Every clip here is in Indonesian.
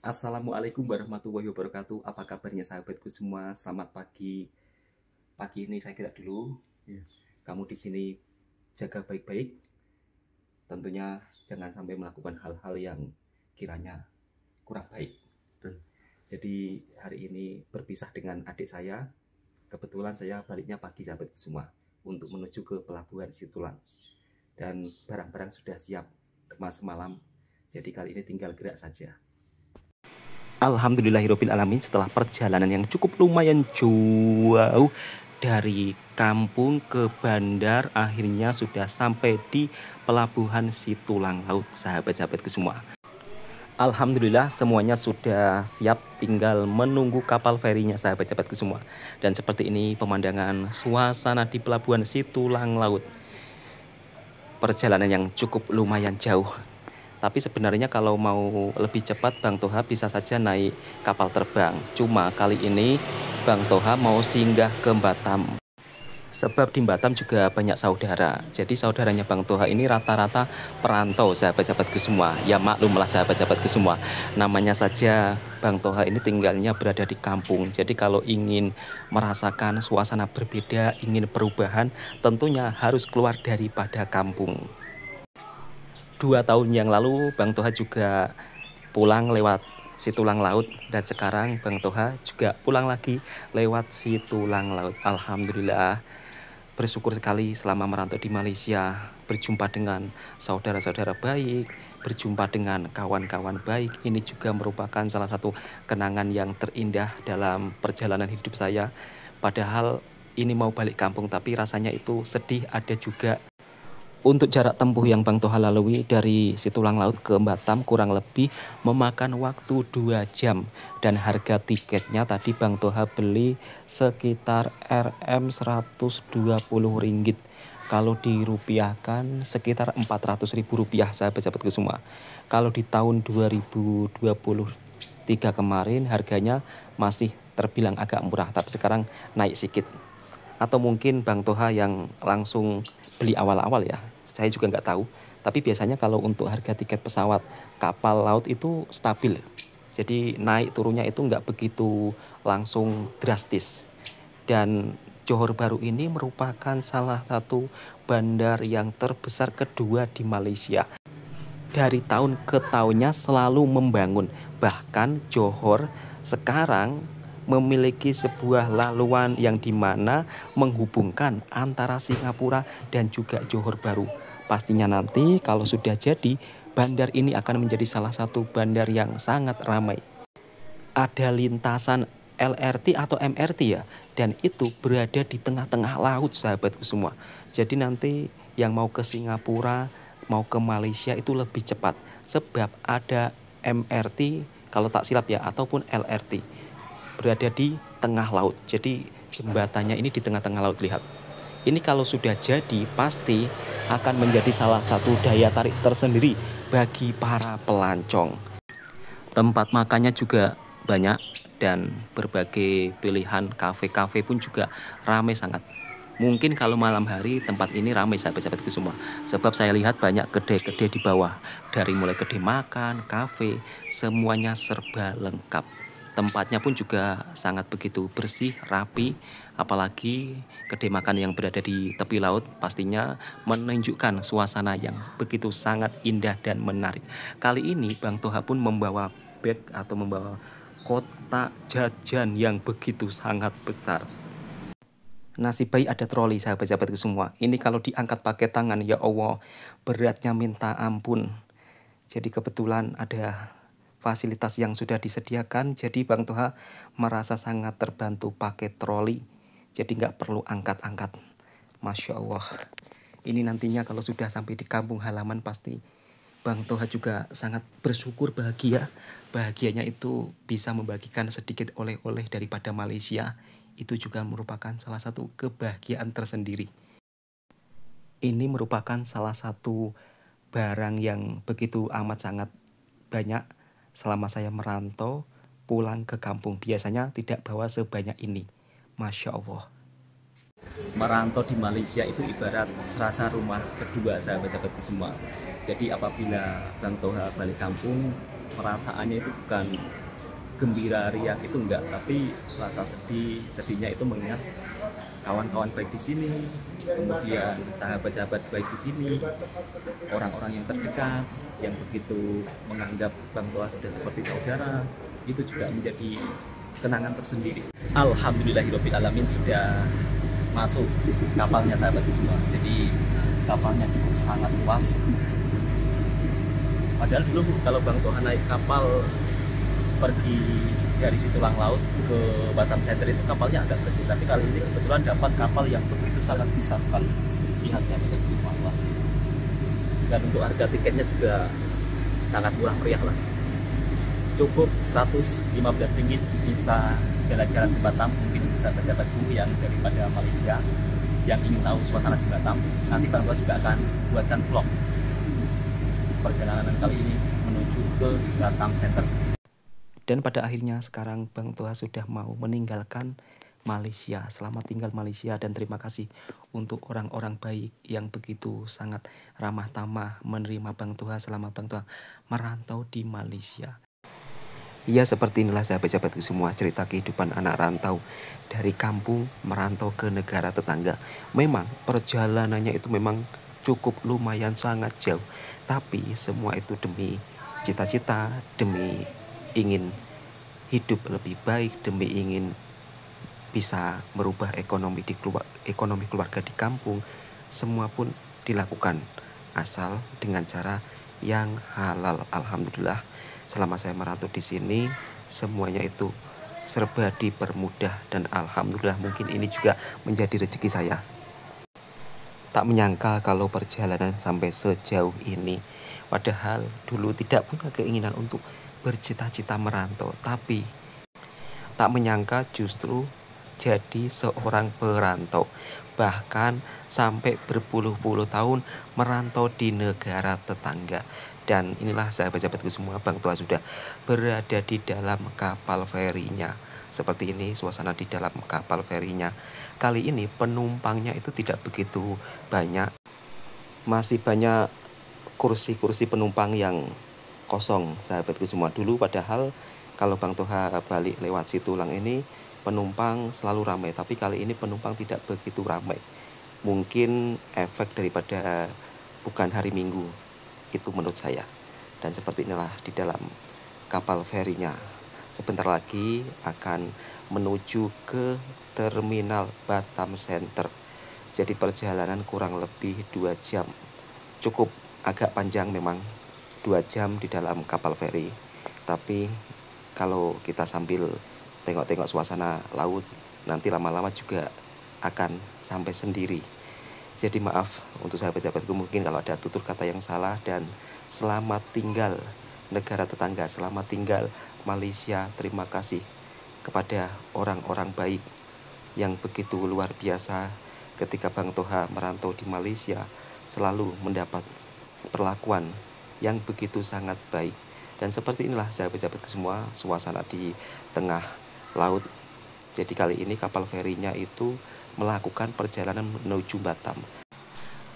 Assalamualaikum warahmatullahi wabarakatuh. Apa kabarnya sahabatku semua? Selamat pagi. Pagi ini saya kira dulu. Kamu di sini jaga baik-baik. Tentunya jangan sampai melakukan hal-hal yang kiranya kurang baik. Jadi hari ini berpisah dengan adik saya. Kebetulan saya baliknya pagi sahabatku semua untuk menuju ke pelabuhan Situlang. Dan barang-barang sudah siap kemas malam. Jadi kali ini tinggal gerak saja. Alhamdulillahirobbilalamin, setelah perjalanan yang cukup lumayan jauh dari kampung ke bandar, akhirnya sudah sampai di pelabuhan Situlang Laut, sahabat-sahabatku semua. Alhamdulillah semuanya sudah siap, tinggal menunggu kapal ferinya, sahabat-sahabatku semua. Dan seperti ini pemandangan suasana di pelabuhan Situlang Laut. Perjalanan yang cukup lumayan jauh. Tapi sebenarnya kalau mau lebih cepat, Bang Toha bisa saja naik kapal terbang. Cuma kali ini Bang Toha mau singgah ke Batam. Sebab di Batam juga banyak saudara. Jadi saudaranya Bang Toha ini rata-rata perantau, sahabat-sahabatku semua. Ya maklumlah sahabat-sahabatku semua. Namanya saja Bang Toha ini tinggalnya berada di kampung. Jadi kalau ingin merasakan suasana berbeda, ingin perubahan, tentunya harus keluar daripada kampung. 2 tahun yang lalu Bang Toha juga pulang lewat Situlang Laut, dan sekarang Bang Toha juga pulang lagi lewat Situlang Laut. Alhamdulillah, bersyukur sekali selama merantau di Malaysia, berjumpa dengan saudara-saudara baik, berjumpa dengan kawan-kawan baik. Ini juga merupakan salah satu kenangan yang terindah dalam perjalanan hidup saya. Padahal ini mau balik kampung, tapi rasanya itu sedih ada juga. Untuk jarak tempuh yang Bang Toha lalui dari Situlang Laut ke Batam kurang lebih memakan waktu 2 jam. Dan harga tiketnya tadi Bang Toha beli sekitar Rp120. Kalau dirupiahkan sekitar Rp400.000, sahabat-sahabatku semua. Kalau di tahun 2023 kemarin harganya masih terbilang agak murah, tapi sekarang naik sedikit. Atau mungkin Bang Toha yang langsung beli awal-awal ya, saya juga nggak tahu. Tapi biasanya kalau untuk harga tiket pesawat kapal laut itu stabil. Jadi naik turunnya itu nggak begitu langsung drastis. Dan Johor Bahru ini merupakan salah satu bandar yang terbesar kedua di Malaysia. Dari tahun ke tahunnya selalu membangun. Bahkan Johor sekarang memiliki sebuah laluan yang dimana menghubungkan antara Singapura dan juga Johor Bahru. Pastinya nanti kalau sudah jadi, bandar ini akan menjadi salah satu bandar yang sangat ramai. Ada lintasan LRT atau MRT ya, dan itu berada di tengah-tengah laut, sahabatku semua. Jadi nanti yang mau ke Singapura, mau ke Malaysia itu lebih cepat, sebab ada MRT kalau tak silap ya, ataupun LRT berada di tengah laut. Jadi jembatannya ini di tengah-tengah laut, lihat. Ini kalau sudah jadi pasti akan menjadi salah satu daya tarik tersendiri bagi para pelancong. Tempat makannya juga banyak dan berbagai pilihan, kafe-kafe pun juga ramai sangat. Mungkin kalau malam hari tempat ini ramai, sahabat-sahabatku semua. Sebab saya lihat banyak kedai-kedai di bawah. Dari mulai kedai makan, kafe, semuanya serba lengkap. Tempatnya pun juga sangat begitu bersih, rapi. Apalagi kedai makan yang berada di tepi laut pastinya menunjukkan suasana yang begitu sangat indah dan menarik. Kali ini Bang Toha pun membawa bag atau membawa kotak jajan yang begitu sangat besar. Nasib baik ada troli, sahabat-sahabatku semua. Ini kalau diangkat pakai tangan, ya Allah, beratnya minta ampun. Jadi kebetulan ada fasilitas yang sudah disediakan, jadi Bang Toha merasa sangat terbantu pakai troli. Jadi nggak perlu angkat-angkat. Masya Allah. Ini nantinya kalau sudah sampai di kampung halaman pasti Bang Toha juga sangat bersyukur, bahagia. Bahagianya itu bisa membagikan sedikit oleh-oleh daripada Malaysia. Itu juga merupakan salah satu kebahagiaan tersendiri. Ini merupakan salah satu barang yang begitu amat sangat banyak selama saya merantau pulang ke kampung. Biasanya tidak bawa sebanyak ini. Masya Allah. Merantau di Malaysia itu ibarat serasa rumah kedua, sahabat-sahabatku semua. Jadi apabila Bang Toha balik kampung, perasaannya itu bukan gembira riang, itu enggak, tapi rasa sedihnya itu mengingat kawan-kawan baik di sini, kemudian sahabat-sahabat baik di sini, orang-orang yang terdekat yang begitu menganggap Bang Toha sudah seperti saudara, itu juga menjadi kenangan tersendiri. Alhamdulillahirabbil alamin, sudah masuk kapalnya sahabat semua. Jadi kapalnya cukup sangat luas. Padahal dulu kalau Bang Toha naik kapal pergi dari Situlang Laut ke Batam Center itu kapalnya agak kecil, tapi kali ini kebetulan dapat kapal yang begitu sangat besar sekali. Lihat sahabat semua, luas. Dan untuk harga tiketnya juga sangat murah meriah lah. Cukup Rp115 bisa jalan-jalan ke Batam. Mungkin sahabat-sahabatku yang daripada Malaysia yang ingin tahu suasana di Batam, nanti Bang Toha juga akan buatkan vlog perjalanan kali ini menuju ke Batam Center. Dan pada akhirnya sekarang Bang Toha sudah mau meninggalkan Malaysia. Selamat tinggal Malaysia, dan terima kasih untuk orang-orang baik yang begitu sangat ramah tamah menerima Bang Toha selama Bang Toha merantau di Malaysia. Ya, seperti inilah sahabat-sahabatku semua cerita kehidupan anak rantau dari kampung merantau ke negara tetangga. Memang perjalanannya itu memang cukup lumayan sangat jauh, tapi semua itu demi cita-cita, demi ingin hidup lebih baik, demi ingin bisa merubah ekonomi keluarga di kampung. Semua pun dilakukan asal dengan cara yang halal. Alhamdulillah, selama saya merantau di sini semuanya itu serba dipermudah, dan alhamdulillah mungkin ini juga menjadi rezeki saya. Tak menyangka kalau perjalanan sampai sejauh ini. Padahal dulu tidak punya keinginan untuk bercita-cita merantau, tapi tak menyangka justru jadi seorang perantau. Bahkan sampai berpuluh-puluh tahun merantau di negara tetangga. Dan inilah sahabat-sahabatku semua, Bang Toha sudah berada di dalam kapal ferinya. Seperti ini suasana di dalam kapal ferinya. Kali ini penumpangnya itu tidak begitu banyak. Masih banyak kursi-kursi penumpang yang kosong sahabatku semua. Dulu padahal kalau Bang Toha balik lewat Situlang ini penumpang selalu ramai, tapi kali ini penumpang tidak begitu ramai. Mungkin efek daripada bukan hari Minggu, itu menurut saya. Dan seperti inilah di dalam kapal ferinya. Sebentar lagi akan menuju ke terminal Batam Center. Jadi perjalanan kurang lebih 2 jam. Cukup agak panjang memang, 2 jam di dalam kapal feri. Tapi kalau kita sambil tengok-tengok suasana laut, nanti lama-lama juga akan sampai sendiri. Jadi maaf untuk sahabat-sahabatku mungkin kalau ada tutur kata yang salah, dan selamat tinggal negara tetangga, selamat tinggal Malaysia. Terima kasih kepada orang-orang baik yang begitu luar biasa. Ketika Bang Toha merantau di Malaysia selalu mendapat perlakuan yang begitu sangat baik. Dan seperti inilah sahabat-sahabatku semua suasana di tengah laut. Jadi kali ini kapal ferinya itu melakukan perjalanan menuju Batam.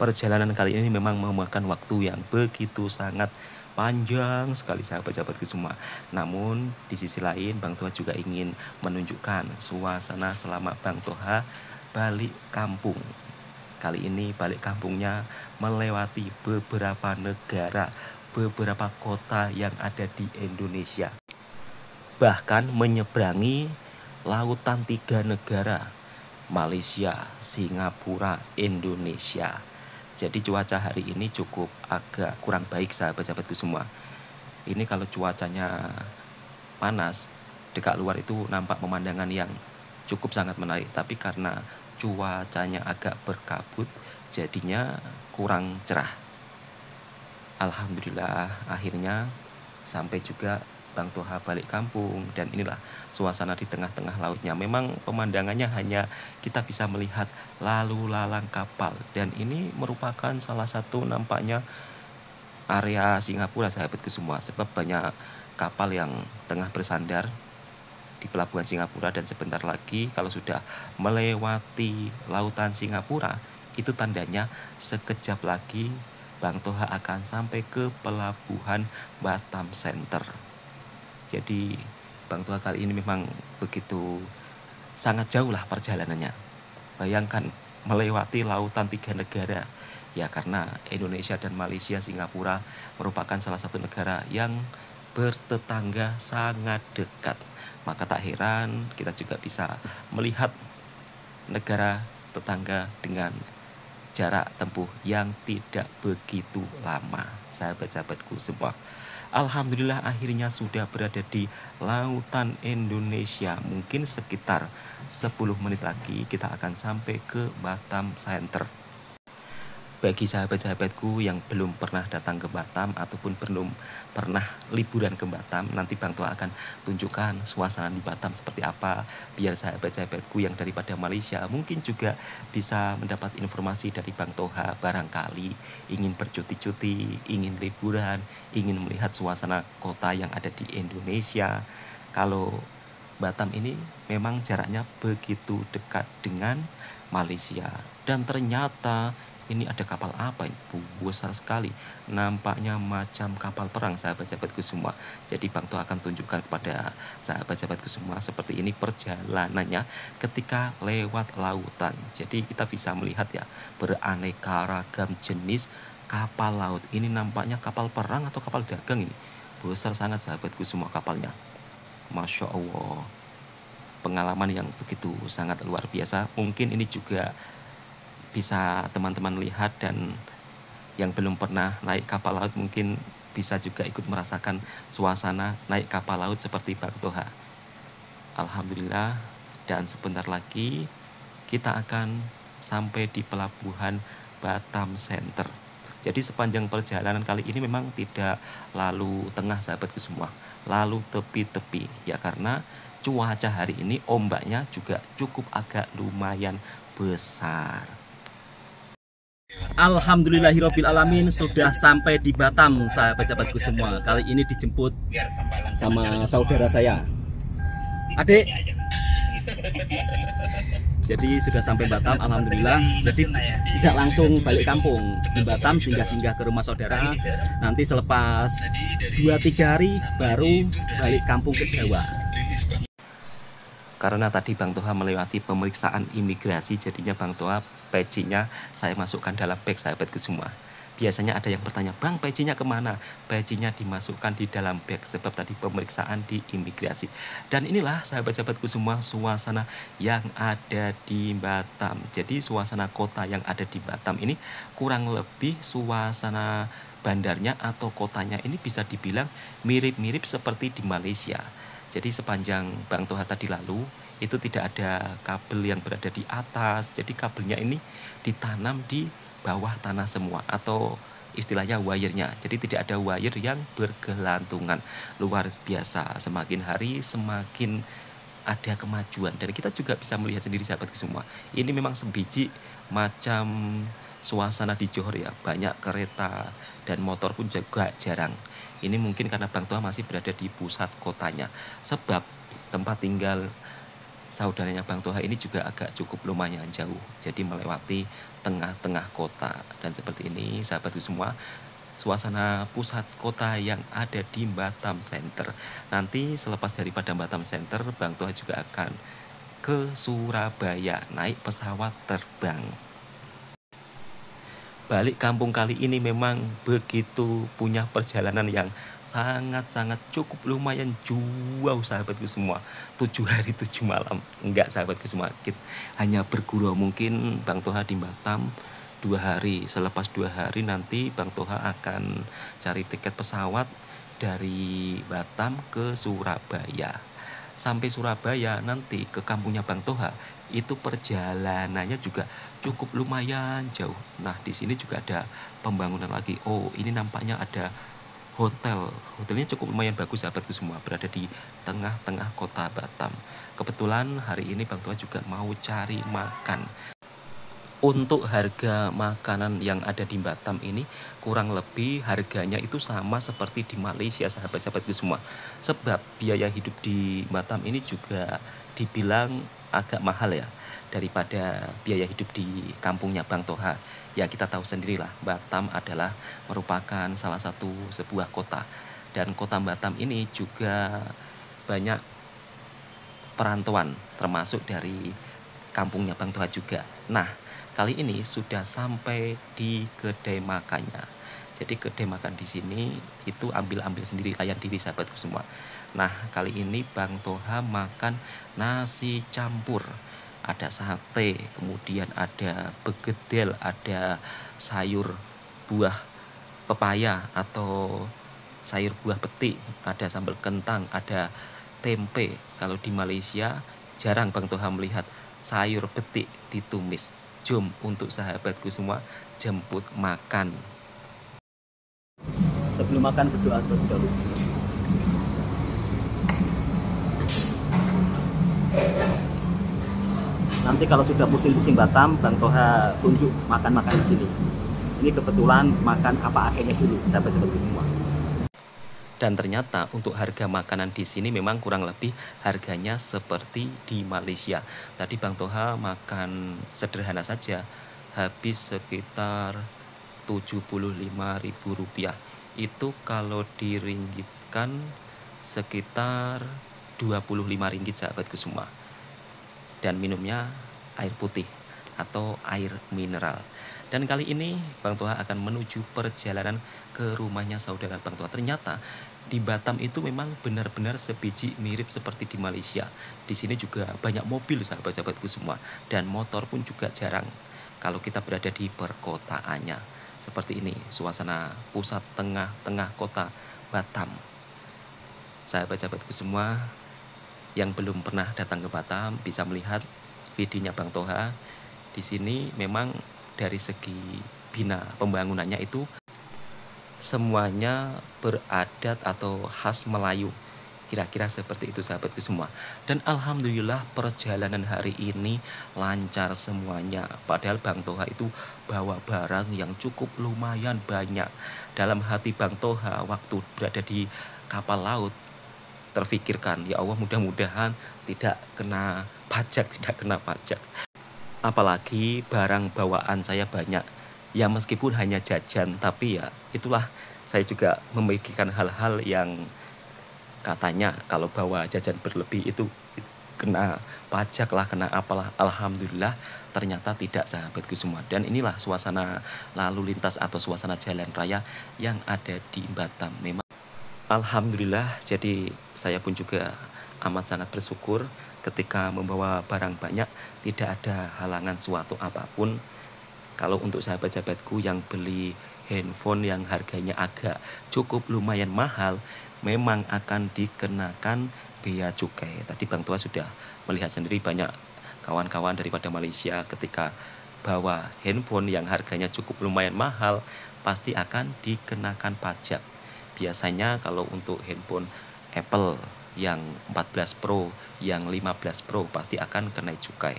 Perjalanan kali ini memang memakan waktu yang begitu sangat panjang sekali sahabat-sahabatku semua. Namun di sisi lain Bang Toha juga ingin menunjukkan suasana selama Bang Toha balik kampung. Kali ini balik kampungnya melewati beberapa negara, beberapa kota yang ada di Indonesia. Bahkan menyeberangi lautan 3 negara, Malaysia, Singapura, Indonesia. Jadi cuaca hari ini cukup agak kurang baik sahabat-sahabatku semua. Ini kalau cuacanya panas, dekat luar itu nampak pemandangan yang cukup sangat menarik. Tapi karena cuacanya agak berkabut, jadinya kurang cerah. Alhamdulillah akhirnya sampai juga Bang Toha balik kampung, dan inilah suasana di tengah-tengah lautnya. Memang pemandangannya hanya kita bisa melihat lalu lalang kapal, dan ini merupakan salah satu nampaknya area Singapura sahabatku semua, sebab banyak kapal yang tengah bersandar di pelabuhan Singapura. Dan sebentar lagi kalau sudah melewati lautan Singapura, itu tandanya sekejap lagi Bang Toha akan sampai ke pelabuhan Batam Center. Jadi Bang Toha kali ini memang begitu sangat jauh lah perjalanannya. Bayangkan melewati lautan 3 negara. Ya karena Indonesia dan Malaysia, Singapura merupakan salah satu negara yang bertetangga sangat dekat. Maka tak heran kita juga bisa melihat negara tetangga dengan jarak tempuh yang tidak begitu lama, sahabat-sahabatku semua. Alhamdulillah akhirnya sudah berada di lautan Indonesia. Mungkin sekitar 10 menit lagi kita akan sampai ke Batam Center. Bagi sahabat-sahabatku yang belum pernah datang ke Batam ataupun belum pernah liburan ke Batam, nanti Bang Toha akan tunjukkan suasana di Batam seperti apa, biar sahabat-sahabatku yang daripada Malaysia mungkin juga bisa mendapat informasi dari Bang Toha, barangkali ingin bercuti-cuti, ingin liburan, ingin melihat suasana kota yang ada di Indonesia. Kalau Batam ini memang jaraknya begitu dekat dengan Malaysia, dan ternyata ini ada kapal apa ini? Besar sekali. Nampaknya macam kapal perang, sahabat-sahabatku semua. Jadi Bang Toha akan tunjukkan kepada sahabat-sahabatku semua seperti ini perjalanannya ketika lewat lautan. Jadi kita bisa melihat ya, beraneka ragam jenis kapal laut. Ini nampaknya kapal perang atau kapal dagang ini. Besar sangat sahabatku semua kapalnya. Masya Allah. Pengalaman yang begitu sangat luar biasa. Mungkin ini juga bisa teman-teman lihat, dan yang belum pernah naik kapal laut mungkin bisa juga ikut merasakan suasana naik kapal laut seperti Bang Toha. Alhamdulillah, dan sebentar lagi kita akan sampai di pelabuhan Batam Center. Jadi sepanjang perjalanan kali ini memang tidak lalu tengah sahabatku semua, lalu tepi-tepi ya, karena cuaca hari ini ombaknya juga cukup agak lumayan besar. Alhamdulillahirobbilalamin, sudah sampai di Batam sahabat-sahabatku semua. Kali ini dijemput sama saudara saya, adik. Jadi sudah sampai Batam, alhamdulillah. Jadi tidak langsung balik kampung di Batam, singgah-singgah ke rumah saudara. Nanti selepas 2-3 hari baru balik kampung ke Jawa. Karena tadi Bang Toha melewati pemeriksaan imigrasi, jadinya Bang Toha pecinya saya masukkan dalam bag sahabatku semua. Biasanya ada yang bertanya, Bang pecinya kemana? Pecinya dimasukkan di dalam bag sebab tadi pemeriksaan di imigrasi. Dan inilah sahabat-sahabatku semua suasana yang ada di Batam. Jadi suasana kota yang ada di Batam ini kurang lebih suasana bandarnya atau kotanya ini bisa dibilang mirip-mirip seperti di Malaysia. Jadi sepanjang Bang Toha tadi lalu itu tidak ada kabel yang berada di atas. Jadi kabelnya ini ditanam di bawah tanah semua, atau istilahnya wire-nya. Jadi tidak ada wire yang bergelantungan. Luar biasa, semakin hari semakin ada kemajuan. Dan kita juga bisa melihat sendiri sahabatku semua, ini memang sebiji macam suasana di Johor ya. Banyak kereta dan motor pun juga jarang. Ini mungkin karena Bang Toha masih berada di pusat kotanya, sebab tempat tinggal saudaranya Bang Toha ini juga agak cukup lumayan jauh. Jadi melewati tengah-tengah kota. Dan seperti ini sahabatku semua, suasana pusat kota yang ada di Batam Center. Nanti selepas daripada Batam Center, Bang Toha juga akan ke Surabaya naik pesawat terbang. Balik kampung kali ini memang begitu punya perjalanan yang sangat-sangat cukup lumayan jauh sahabatku semua. 7 hari 7 malam. Enggak sahabatku semua, kita hanya bergurau. Mungkin Bang Toha di Batam 2 hari. Selepas 2 hari nanti Bang Toha akan cari tiket pesawat dari Batam ke Surabaya. Sampai Surabaya nanti ke kampungnya Bang Toha itu perjalanannya juga cukup lumayan jauh. Nah di sini juga ada pembangunan lagi. Oh ini nampaknya ada hotel. Hotelnya cukup lumayan bagus sahabatku semua, berada di tengah-tengah kota Batam. Kebetulan hari ini Bang Toha juga mau cari makan. Untuk harga makanan yang ada di Batam ini kurang lebih harganya itu sama seperti di Malaysia sahabat-sahabatku semua. Sebab biaya hidup di Batam ini juga dibilang agak mahal ya daripada biaya hidup di kampungnya Bang Toha. Ya kita tahu sendirilah, Batam adalah merupakan salah satu sebuah kota. Dan kota Batam ini juga banyak perantauan, termasuk dari kampungnya Bang Toha juga. Nah, kali ini sudah sampai di kedai makannya. Jadi kedai makan di sini itu ambil sendiri, layan diri sahabatku semua. Nah, kali ini Bang Toha makan nasi campur. Ada sate, kemudian ada begedel, ada sayur buah pepaya atau sayur buah peti, ada sambal kentang, ada tempe. Kalau di Malaysia jarang Bang Toha melihat sayur betik ditumis. Jom untuk sahabatku semua jemput makan. Sebelum makan berdoa terlebih dahulu. Nanti kalau sudah pusing-pusing Batam, Bang Toha tunjuk makan-makan di sini. Ini kebetulan makan apa adanya dulu, sahabat-sahabatku semua. Dan ternyata untuk harga makanan di sini memang kurang lebih harganya seperti di Malaysia. Tadi Bang Toha makan sederhana saja, habis sekitar Rp75.000. Itu kalau diringgitkan sekitar Rp25 sahabatku semua. Dan minumnya air putih atau air mineral. Dan kali ini Bang Toha akan menuju perjalanan ke rumahnya saudara Bang Toha. Ternyata di Batam itu memang benar-benar sebiji mirip seperti di Malaysia. Di sini juga banyak mobil sahabat-sahabatku semua, dan motor pun juga jarang kalau kita berada di perkotaannya. Seperti ini suasana pusat tengah-tengah kota Batam. Sahabat-sahabatku semua yang belum pernah datang ke Batam bisa melihat videonya Bang Toha. Di sini memang dari segi bina pembangunannya itu semuanya beradat atau khas Melayu. Kira-kira seperti itu sahabatku semua. Dan alhamdulillah perjalanan hari ini lancar semuanya. Padahal Bang Toha itu bawa barang yang cukup lumayan banyak. Dalam hati Bang Toha waktu berada di kapal laut terfikirkan, ya Allah mudah-mudahan tidak kena pajak. Apalagi barang bawaan saya banyak. Ya meskipun hanya jajan, tapi ya itulah, saya juga memikirkan hal-hal yang katanya kalau bawa jajan berlebih itu kena pajak lah, kena apalah. Alhamdulillah ternyata tidak sahabatku semua. Dan inilah suasana lalu lintas atau suasana jalan raya yang ada di Batam. Memang alhamdulillah, jadi saya pun juga amat sangat bersyukur ketika membawa barang banyak, tidak ada halangan suatu apapun. Kalau untuk sahabat-sahabatku yang beli handphone yang harganya agak cukup lumayan mahal, memang akan dikenakan bea cukai. Tadi Bang Toha sudah melihat sendiri banyak kawan-kawan daripada Malaysia ketika bawa handphone yang harganya cukup lumayan mahal, pasti akan dikenakan pajak. Biasanya kalau untuk handphone Apple yang 14 Pro, yang 15 Pro pasti akan kena cukai.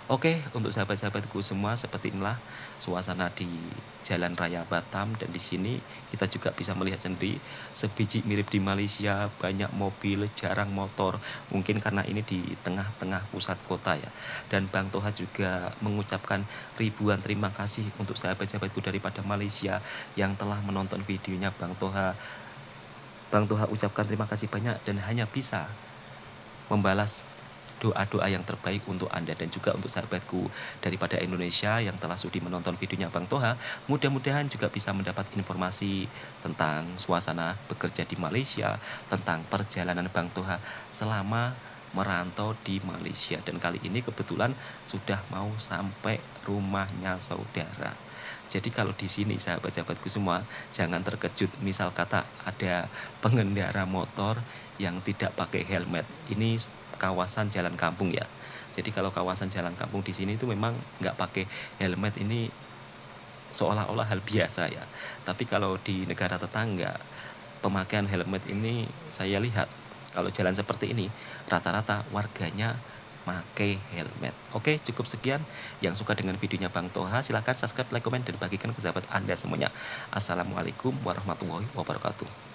Oke, untuk sahabat-sahabatku semua, seperti inilah suasana di Jalan Raya Batam. Dan di sini kita juga bisa melihat sendiri sebiji mirip di Malaysia, banyak mobil, jarang motor. Mungkin karena ini di tengah-tengah pusat kota ya. Dan Bang Toha juga mengucapkan ribuan terima kasih untuk sahabat-sahabatku daripada Malaysia yang telah menonton videonya Bang Toha. Bang Toha ucapkan terima kasih banyak dan hanya bisa membalas doa-doa yang terbaik untuk Anda dan juga untuk sahabatku daripada Indonesia yang telah sudi menonton videonya Bang Toha. Mudah-mudahan juga bisa mendapat informasi tentang suasana bekerja di Malaysia, tentang perjalanan Bang Toha selama merantau di Malaysia. Dan kali ini kebetulan sudah mau sampai rumahnya saudara. Jadi kalau di sini sahabat-sahabatku semua, jangan terkejut misal kata ada pengendara motor yang tidak pakai helmet. Ini kawasan jalan kampung ya. Jadi kalau kawasan jalan kampung di sini itu memang nggak pakai helmet, ini seolah-olah hal biasa ya. Tapi kalau di negara tetangga, pemakaian helmet ini saya lihat kalau jalan seperti ini rata-rata warganya pakai helmet. Oke, cukup sekian. Yang suka dengan videonya Bang Toha silahkan subscribe, like, komen, dan bagikan ke sahabat Anda semuanya. Assalamualaikum warahmatullahi wabarakatuh.